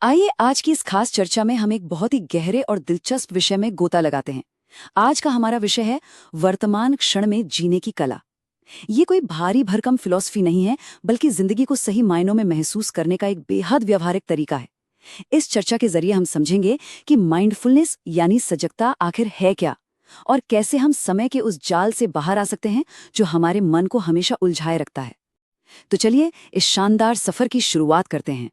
आइए आज की इस खास चर्चा में हम एक बहुत ही गहरे और दिलचस्प विषय में गोता लगाते हैं। आज का हमारा विषय है वर्तमान क्षण में जीने की कला। ये कोई भारी भरकम फिलॉसफी नहीं है, बल्कि जिंदगी को सही मायनों में महसूस करने का एक बेहद व्यवहारिक तरीका है। इस चर्चा के जरिए हम समझेंगे कि माइंडफुलनेस यानी सजगता आखिर है क्या, और कैसे हम समय के उस जाल से बाहर आ सकते हैं जो हमारे मन को हमेशा उलझाए रखता है। तो चलिए इस शानदार सफर की शुरुआत करते हैं।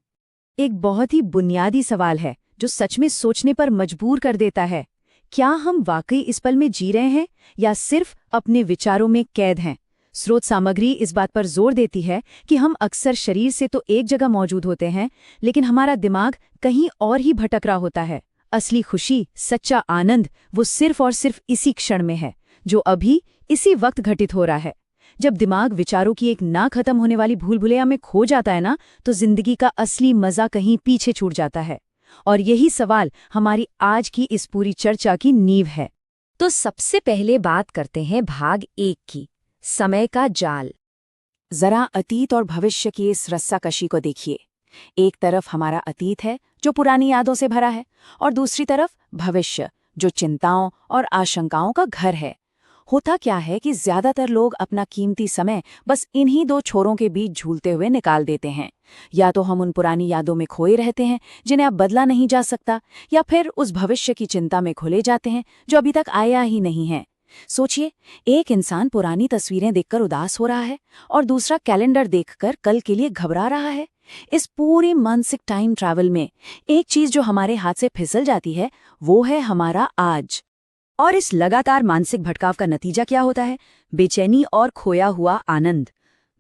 एक बहुत ही बुनियादी सवाल है जो सच में सोचने पर मजबूर कर देता है। क्या हम वाकई इस पल में जी रहे हैं या सिर्फ अपने विचारों में कैद हैं? स्रोत सामग्री इस बात पर जोर देती है कि हम अक्सर शरीर से तो एक जगह मौजूद होते हैं, लेकिन हमारा दिमाग कहीं और ही भटक रहा होता है। असली खुशी, सच्चा आनंद वो सिर्फ और सिर्फ इसी क्षण में है, जो अभी इसी वक्त घटित हो रहा है। जब दिमाग विचारों की एक ना खत्म होने वाली भूल भुलैया में खो जाता है ना, तो जिंदगी का असली मजा कहीं पीछे छूट जाता है। और यही सवाल हमारी आज की इस पूरी चर्चा की नींव है। तो सबसे पहले बात करते हैं भाग 1 की, समय का जाल। जरा अतीत और भविष्य की इस रस्साकशी को देखिए। एक तरफ हमारा अतीत है जो पुरानी यादों से भरा है, और दूसरी तरफ भविष्य जो चिंताओं और आशंकाओं का घर है। होता क्या है कि ज्यादातर लोग अपना कीमती समय बस इन्हीं दो छोरों के बीच झूलते हुए निकाल देते हैं। या तो हम उन पुरानी यादों में खोए रहते हैं जिन्हें अब बदला नहीं जा सकता, या फिर उस भविष्य की चिंता में खुले जाते हैं जो अभी तक आया ही नहीं है। सोचिए, एक इंसान पुरानी तस्वीरें देखकर उदास हो रहा है और दूसरा कैलेंडर देखकर कल के लिए घबरा रहा है। इस पूरे मानसिक टाइम ट्रैवल में एक चीज जो हमारे हाथ से फिसल जाती है, वो है हमारा आज। और इस लगातार मानसिक भटकाव का नतीजा क्या होता है? बेचैनी और खोया हुआ आनंद।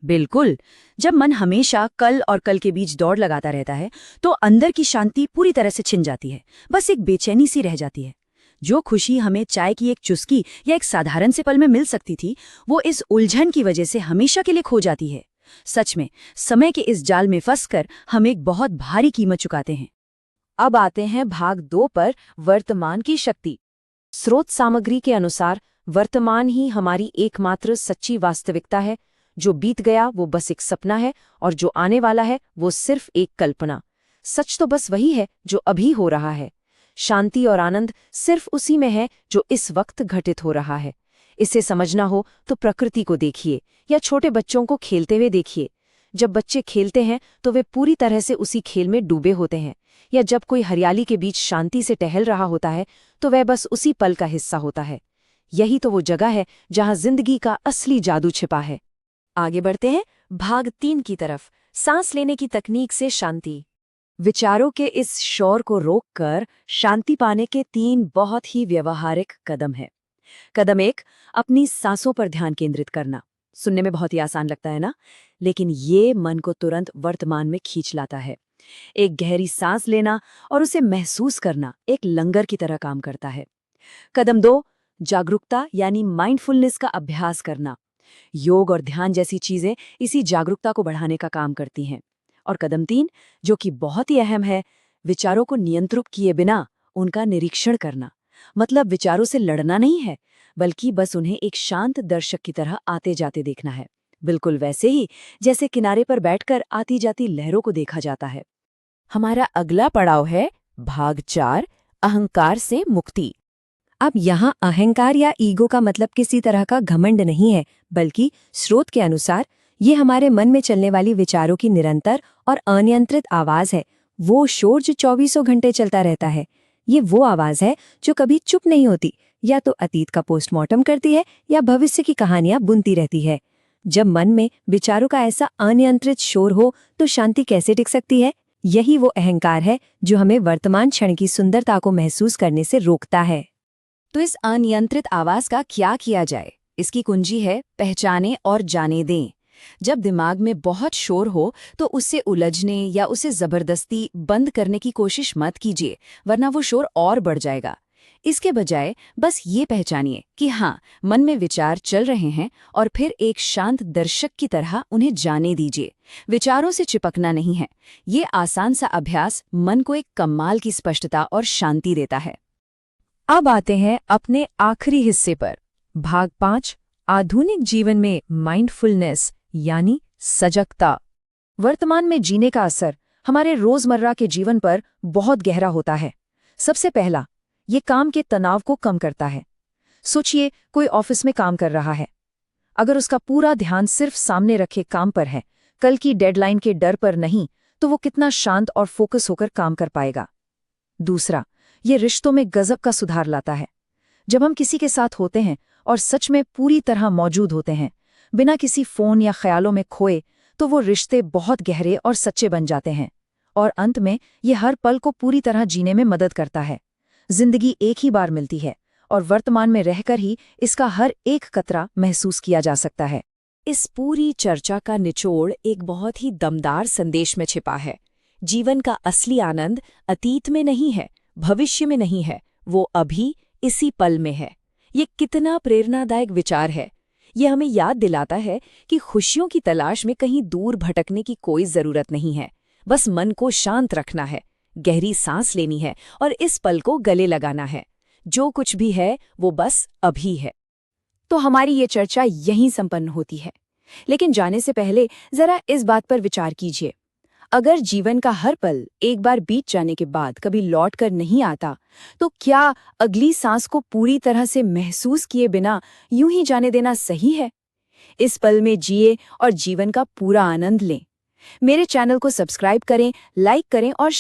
बिल्कुल, जब मन हमेशा कल और कल के बीच दौड़ लगाता रहता है, तो अंदर की शांति पूरी तरह से छिन जाती है। बस एक बेचैनी सी रह जाती है। जो खुशी हमें चाय की एक चुस्की या एक साधारण से पल में मिल सकती थी, वो इस उलझन की वजह से हमेशा के लिए खो जाती है। सच में, समय के इस जाल में फंसकर हम एक बहुत भारी कीमत चुकाते हैं। अब आते हैं भाग 2 पर, वर्तमान की शक्ति। स्रोत सामग्री के अनुसार वर्तमान ही हमारी एकमात्र सच्ची वास्तविकता है। जो बीत गया वो बस एक सपना है, और जो आने वाला है वो सिर्फ एक कल्पना। सच तो बस वही है जो अभी हो रहा है। शांति और आनंद सिर्फ उसी में है जो इस वक्त घटित हो रहा है। इसे समझना हो तो प्रकृति को देखिए या छोटे बच्चों को खेलते हुए देखिए। जब बच्चे खेलते हैं तो वे पूरी तरह से उसी खेल में डूबे होते हैं, या जब कोई हरियाली के बीच शांति से टहल रहा होता है तो वह बस उसी पल का हिस्सा होता है। यही तो वो जगह है जहां जिंदगी का असली जादू छिपा है। आगे बढ़ते हैं भाग 3 की तरफ, सांस लेने की तकनीक से शांति। विचारों के इस शोर को रोककर शांति पाने के 3 बहुत ही व्यवहारिक कदम हैं। कदम 1, अपनी सांसों पर ध्यान केंद्रित करना। सुनने में बहुत ही आसान लगता है ना, लेकिन ये मन को तुरंत वर्तमान में खींच लाता है। एक गहरी सांस लेना और उसे महसूस करना एक लंगर की तरह काम करता है। कदम 2, जागरूकता यानी माइंडफुलनेस का अभ्यास करना। योग और ध्यान जैसी चीजें इसी जागरूकता को बढ़ाने का काम करती हैं। और कदम 3, जो कि बहुत ही अहम है, विचारों को नियंत्रित किए बिना उनका निरीक्षण करना। मतलब विचारों से लड़ना नहीं है, बल्कि बस उन्हें एक शांत दर्शक की तरह आते जाते देखना है। बिल्कुल वैसे ही जैसे किनारे पर बैठकर आती जाती लहरों को देखा जाता है। हमारा अगला पड़ाव है भाग 4, अहंकार से मुक्ति। अब यहाँ अहंकार या ईगो का मतलब किसी तरह का घमंड नहीं है, बल्कि स्रोत के अनुसार ये हमारे मन में चलने वाली विचारों की निरंतर और अनियंत्रित आवाज है। वो शोर जो 24 घंटे चलता रहता है। ये वो आवाज है जो कभी चुप नहीं होती, या तो अतीत का पोस्टमार्टम करती है या भविष्य की कहानियां बुनती रहती है। जब मन में विचारों का ऐसा अनियंत्रित शोर हो तो शांति कैसे टिक सकती है? यही वो अहंकार है जो हमें वर्तमान क्षण की सुंदरता को महसूस करने से रोकता है। तो इस अनियंत्रित आवाज का क्या किया जाए? इसकी कुंजी है पहचाने और जाने दें। जब दिमाग में बहुत शोर हो तो उससे उलझने या उसे जबरदस्ती बंद करने की कोशिश मत कीजिए, वरना वो शोर और बढ़ जाएगा। इसके बजाय बस ये पहचानिए कि हाँ, मन में विचार चल रहे हैं, और फिर एक शांत दर्शक की तरह उन्हें जाने दीजिए। विचारों से चिपकना नहीं है। ये आसान सा अभ्यास मन को एक कमाल की स्पष्टता और शांति देता है। अब आते हैं अपने आखिरी हिस्से पर, भाग 5, आधुनिक जीवन में माइंडफुलनेस यानी सजगता। वर्तमान में जीने का असर हमारे रोजमर्रा के जीवन पर बहुत गहरा होता है। सबसे पहला, ये काम के तनाव को कम करता है। सोचिए, कोई ऑफिस में काम कर रहा है। अगर उसका पूरा ध्यान सिर्फ सामने रखे काम पर है, कल की डेडलाइन के डर पर नहीं, तो वो कितना शांत और फोकस होकर काम कर पाएगा। दूसरा, ये रिश्तों में गजब का सुधार लाता है। जब हम किसी के साथ होते हैं और सच में पूरी तरह मौजूद होते हैं, बिना किसी फोन या ख्यालों में खोए, तो वो रिश्ते बहुत गहरे और सच्चे बन जाते हैं। और अंत में ये हर पल को पूरी तरह जीने में मदद करता है। जिंदगी एक ही बार मिलती है और वर्तमान में रहकर ही इसका हर एक कतरा महसूस किया जा सकता है। इस पूरी चर्चा का निचोड़ एक बहुत ही दमदार संदेश में छिपा है। जीवन का असली आनंद अतीत में नहीं है, भविष्य में नहीं है, वो अभी इसी पल में है। ये कितना प्रेरणादायक विचार है। ये हमें याद दिलाता है कि खुशियों की तलाश में कहीं दूर भटकने की कोई जरूरत नहीं है। बस मन को शांत रखना है, गहरी सांस लेनी है और इस पल को गले लगाना है। जो कुछ भी है वो बस अभी है। तो हमारी ये चर्चा यहीं संपन्न होती है। लेकिन जाने से पहले जरा इस बात पर विचार कीजिए, अगर जीवन का हर पल एक बार बीत जाने के बाद कभी लौट कर नहीं आता, तो क्या अगली सांस को पूरी तरह से महसूस किए बिना यूं ही जाने देना सही है? इस पल में जिए और जीवन का पूरा आनंद लें। मेरे चैनल को सब्सक्राइब करें, लाइक करें और